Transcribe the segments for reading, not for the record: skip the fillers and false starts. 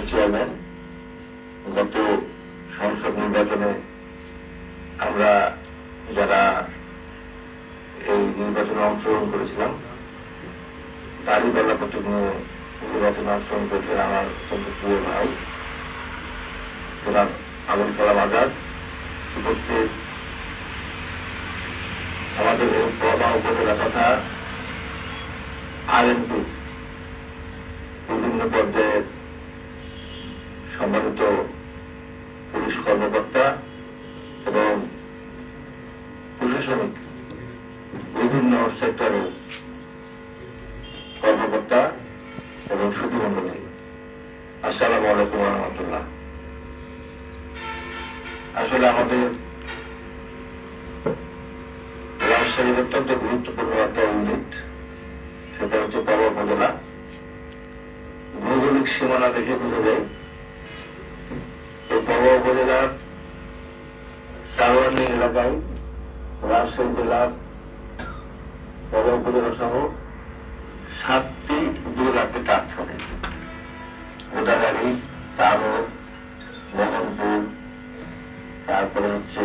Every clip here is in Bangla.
চেয়ারম্যান, গত সংসদ নির্বাচনে আমরা যারা এই নির্বাচনে অংশগ্রহণ করেছিলাম তারই বেলাপত্র নিয়ে নির্বাচনে অংশগ্রহণ করেছিলেন আমার অত্যন্ত প্রিয় ভাই জনাব আবুল কালাম আজাদ। উপস্থিত আমাদের এই পবা উপজেলা তথা আরএনপি বিভিন্ন পর্যায়ের সম্মানিত পুলিশ কর্মকর্তা এবং প্রশাসনিক বিভিন্ন সেক্টরের কর্মকর্তা এবং সুধীমণ্ডলী, আসসালামু আলাইকুম ওয়া রাহমাতুল্লাহ। আসলে আমাদের রাজশাহীর অত্যন্ত গুরুত্বপূর্ণ একটা ইউনিট, সেটা হচ্ছে পবা উপজেলা। ভৌগোলিক সীমানা দেখে বোঝা যায় এই পবা উপজেলার সারওয়ানি এলাকায় রাজশাহী জেলার পবা উপজেলা সহ 7টি উপজেলাতে কাজ করে। গোদাগাড়ি, তারও, মোহনপুর, তারপরে হচ্ছে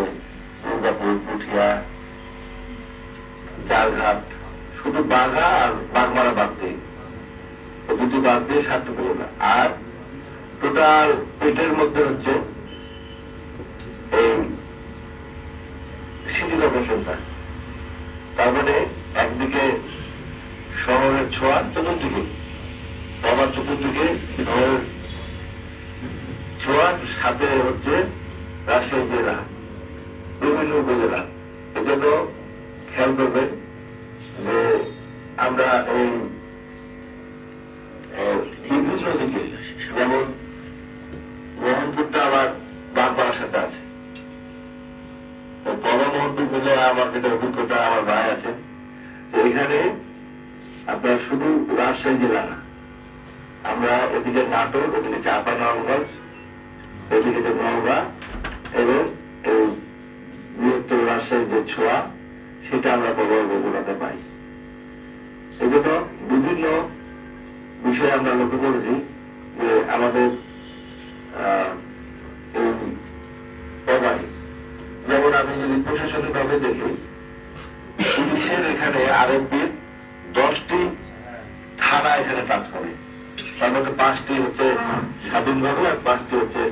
দুর্গাপুর, পুঠিয়া, জালঘাট, শুধু বাঘা আর বাগমারা বাদ দিয়ে, দুটি বাদ দিয়ে 7টি উপজেলা। আর টোটাল পেটের মধ্যে হচ্ছে এই সিটি লোকেশনটা। তার মানে একদিকে শহরের ছোঁয়া, চতুর্দিকে বাবার চতুর্দিকে শহরের ছোঁয়ার সাথে হচ্ছে রাজশাহী জেলা, বিভিন্ন উপজেলা। এজন্য খেয়াল করবেন যে আমরা এই বিভিন্ন দিকে, যেমন মোহনপুরটা আবার বাগমারার সাথে আছে। পবা মোহনপুর মিলে আমার যেটা অভিজ্ঞতা, আমার ভাই আছে, এখানে আপনার শুধু রাজশাহী জেলা না, আমরা এদিকে নাটোর, এদিকে চাঁপাইনবাবগঞ্জ, এদিকে যে নওগাঁ এবং এই বৃহত্তর রাজশাহীর যে ছোঁয়া, সেটা আমরা পবা উপজেলাতে পাই। এই জন্য বিভিন্ন বিষয়ে আমরা লক্ষ্য করেছি যে আমাদের এই পবায়, যেমন আমি যদি প্রশাসনিক ভাবে দেখি, পুলিশের এখানে আরএনপির 10টি থানা এখানে কাজ করে। তার মধ্যে 5টি হচ্ছে স্বাধীনভাবে আর 5টি হচ্ছে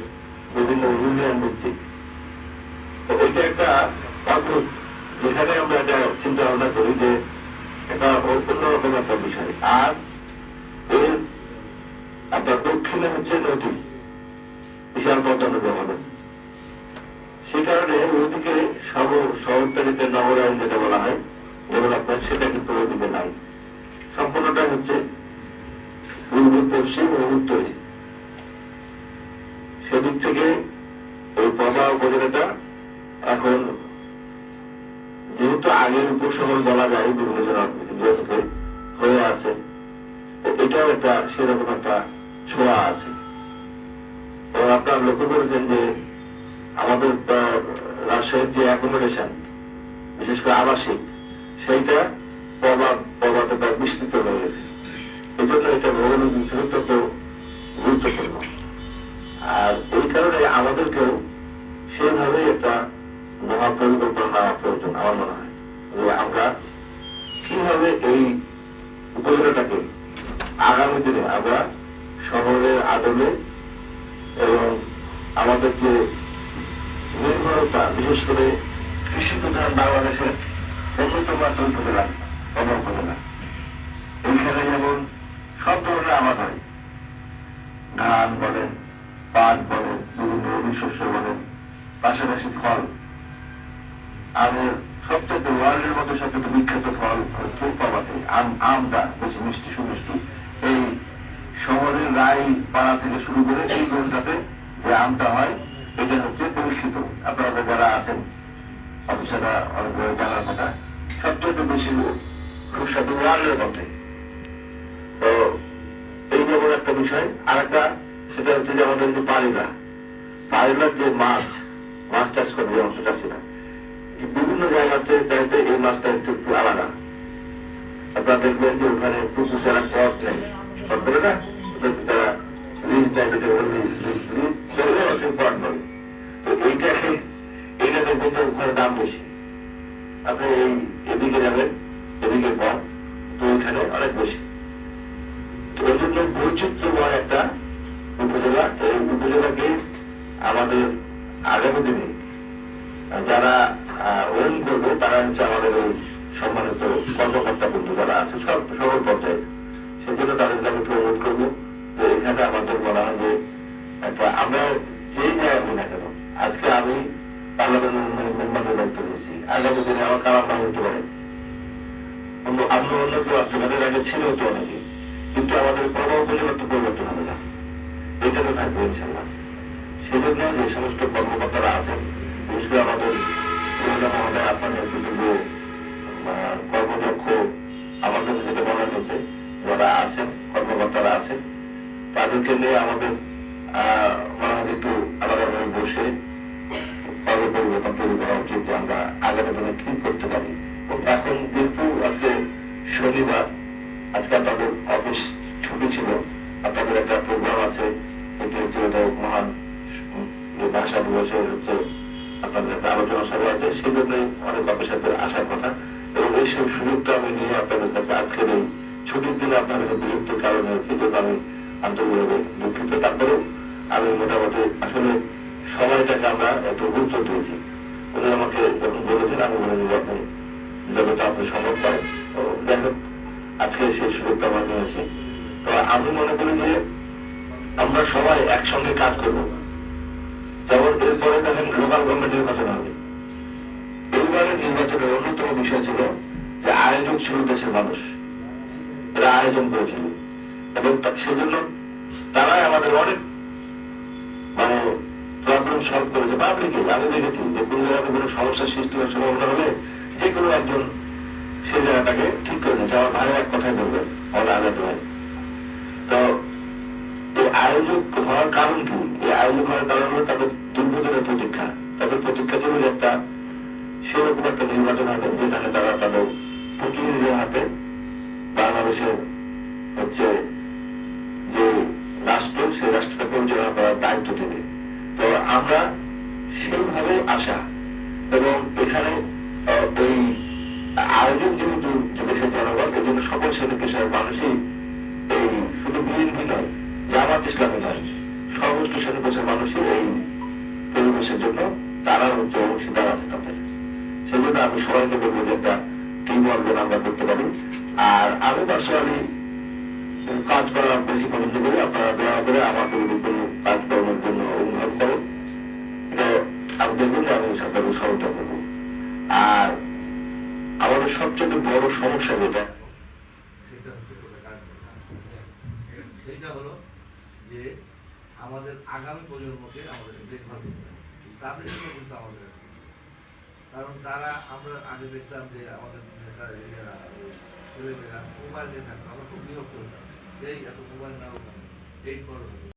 বিভিন্ন ইউনিয়ন ভিত্তিক। তো এটা একটা অদ্ভুত, যেখানে আমরা একটা চিন্তা ভাবনা করি যে এটা অন্যরকম একটা বিষয়। আর এর আপনার দক্ষিণে হচ্ছে নদী, বিশাল পদ্মা নদী হবে। সে কারণে ওইদিকে শহরতলিতে নগরায়ণ যেটা বলা হয়, ডেভেলপমেন্ট, সেটা কিন্তু ওইদিকে নাই। সম্পূর্ণটা হচ্ছে পূর্ব, পশ্চিম ও উত্তরে। সেদিক থেকে এই পবা উপজেলাটা এখন যেহেতু আগের উপশহর বলা যায় বিভিন্ন জনকে হয়ে আছে, এটাও একটা সেরকম একটা ছোঁয়া আছে। এবং আপনারা লক্ষ্য করেছেন যে আমাদের রাজশাহীর যে অ্যাকোমোডেশন, বিশেষ করে আবাসিক, সেইটা পবাতে বিস্তৃত হয়ে গেছে। এই জন্য এটা ভৌগোলিক অত্যন্ত গুরুত্বপূর্ণ। আর এই কারণে আমাদেরকেও সেভাবে একটা মহাপরিকল্পনা নেওয়া প্রয়োজন। আমার মনে হয় যে আমরা কিভাবে এই উপজেলাটাকে আগামী দিনে আমরা শহরের আদলে এবং আমাদের যে নির্ভরতা, বিশেষ করে কৃষি প্রধান বাংলাদেশের অন্যতম একটা উপজেলা পবা উপজেলা। এইখানে যেমন সব ধরনের আবাদ হয়, ধান বলেন, পাট বলেন, বিভিন্ন রবি শস্য বলেন, পাশাপাশি ফল। আমাদের সবচেয়ে ওয়ার্ল্ডের মধ্যে সবচেয়ে বিখ্যাত ফল হচ্ছে পবাতে আমটা, বেশি মিষ্টি সুমিষ্টি। এই শহরের রাই পাড়া থেকে শুরু করে এই জোনটাতে যে আমটা হয়, এটা হচ্ছে পরীক্ষিত। আপনারা যারা আছেন অফিসাররা অনেক জানার কথা, সবচেয়ে বেশি সুস্বাদু ওয়ার্ল্ডের মধ্যে। তো এই যেমন একটা বিষয়। আর একটা সেটা হচ্ছে যে আমাদের যে পারিলার যে মাছ চাষ করে যে অংশ চাষিরা, বিভিন্ন জায়গাতে চাইতে এই মাছটা একটু একটু আলাদা। আপনারা দেখবেন যে ওখানে পুকুর ছাড়া পথ নেই, পথ বলে না, তারা চাই যেটা ইম্পর্টেন্ট বলে। তো এইটাতে কিন্তু ওখানে দাম বেশি। আপনি এই এদিকে যাবেন, এদিকে কম, তো ওইখানে অনেক বেশি। তো ওই জন্য বৈচিত্র্যময় একটা উপজেলা। এই উপজেলাকে আমাদের আগামী দিনে যারা ওন করবে তারা হচ্ছে আমাদের ওই সম্মানিত কর্মকর্তা বন্ধু যারা আছে সকল পর্যায়ে। সেই জন্য তাদেরকে আমি প্রমোট করবো যে এখানে আমাদের মনে হয় যে একটা আমরা যেই জায়গায় হই না কেন, আজকে আমি পার্লামেন্টের মেম্বারের দায়িত্ব নিয়েছি, আগামী দিনে আমার কারাম না হতে পারে, অন্য কেউ আসতে পারে, আগে ছিল তো অনেকে, কিন্তু আমাদের প্রভাব পরিবর্তন পরিবর্তন হবে না, এটা তো থাকবে ইনশাল্লাহ। সেই জন্য যে সমস্ত কর্মকর্তারা আছেন, বিশেষ করে আমাদের মহোদয় আপনার নেতৃত্বে কর্মদক্ষ আমার কাছে যেটা মনে হচ্ছে যারা আছেন কর্মকর্তারা আছেন তাদেরকে নিয়ে আমাদের মনে হয় একটু আলাদাভাবে বসে কর্ম পরিবর্তন তৈরি করা উচিত যে আমরা আগামী দিনে কি করতে পারি। এখন যেহেতু আজকে শনিবার, আজকে আপনাদের অফিস ছুটি ছিল, আপনাদের একটা প্রোগ্রাম আছে, এটি হচ্ছে মহান ভাষা দিবসের হচ্ছে আপনাদের একটা আলোচনা সভা আছে, সেই জন্যই অনেক অফিসারদের আসার কথা। এবং এই সব সুযোগটা আমি নিয়ে আপনাদের কাছে আজকের এই ছুটির দিনে আপনাদের বিরক্তির কারণে হচ্ছে, যেটা আমি আন্তরিকভাবে দুঃখিত। তারপরেও আমি মোটামুটি আসলে সময়টাকে আমরা একটু গুরুত্ব দিয়েছি। উনি আমাকে যখন বলেছেন আমি বলে দিব আপনি যতটা আপনি সম্ভব করেন। তো দেখেন আজকে সেই সুযোগটা আমরা নিয়েছি। তো আমি মনে করি যে আমরা সবাই একসঙ্গে কাজ করবো। যেমন এরপরে দেখেন লোকাল গভর্নমেন্ট নির্বাচন হবে। এইবারের নির্বাচনের অন্যতম বিষয় ছিল যে আয়োজক ছিল দেশের মানুষ, এরা আয়োজন করেছিল এবং সেজন্য তারাই আমাদের অনেক প্রবলেম সলভ করেছে। পাবলিকে আমি দেখেছি যে কোন জায়গাতে কোনো সমস্যার সৃষ্টি হওয়ার সম্ভাবনা হলে যে কোনো একজন সেই জায়গাটাকে ঠিক করে দিচ্ছে। আমার ভাই এক কথাই বলবেন, আমার আজাদ ভাই। তো এই আয়োজক হওয়ার কারণ কি? এই আয়োজক হওয়ার কারণ হলো তাদের দীর্ঘদিনের প্রতীক্ষা। তাদের প্রতীক্ষা ছিল যে একটা সেরকম একটা নির্বাচন হবে যেখানে তারা তাদের প্রতিনিধিদের হাতে বাংলাদেশের হচ্ছে যে রাষ্ট্র, সেই রাষ্ট্রটা পরিচালনা করার দায়িত্ব দেবে। তো আমরা সেইভাবে আসা এবং এখানে এই আয়োজন যেহেতু দেশের জনগণ, এই জন্য সকল শ্রেণী পেশার মানুষই, এই শুধু বিএনপি নয়, জামাত ইসলামী নয়, সমস্ত শ্রেণী পেশার মানুষই এই পরিবেশের জন্য তারা হচ্ছে অংশীদার আছে তাদের। সেই জন্য আমি সবাইকে বলবো যে একটা টিম ওয়ার্ক যেন আমরা করতে পারি। আর আমি পার্সোনালি কাজ করার বেশি পছন্দ করি। আপনারা দয়া করে আমাকে কোনো কাজকর্মের জন্য অনুভব করেন, এটা আমি দেখবেন যে আমি সরকারকে সহায়তা করবো। আর আমাদের সবচেয়ে বড় সমস্যা যেটা সেটা হলো যে আমাদের আগামী প্রজন্মকে আমাদের দেখভাল করতে হবে, তাদের জন্য কিন্তু আমাদের, কারণ তারা, আমরা আগে দেখতাম যে আমাদের ছেলেমেয়েরা মোবাইল নিয়ে থাকতো, আমরা খুব বিরক্ত হতাম, এই এত মোবাইল না, এই করো।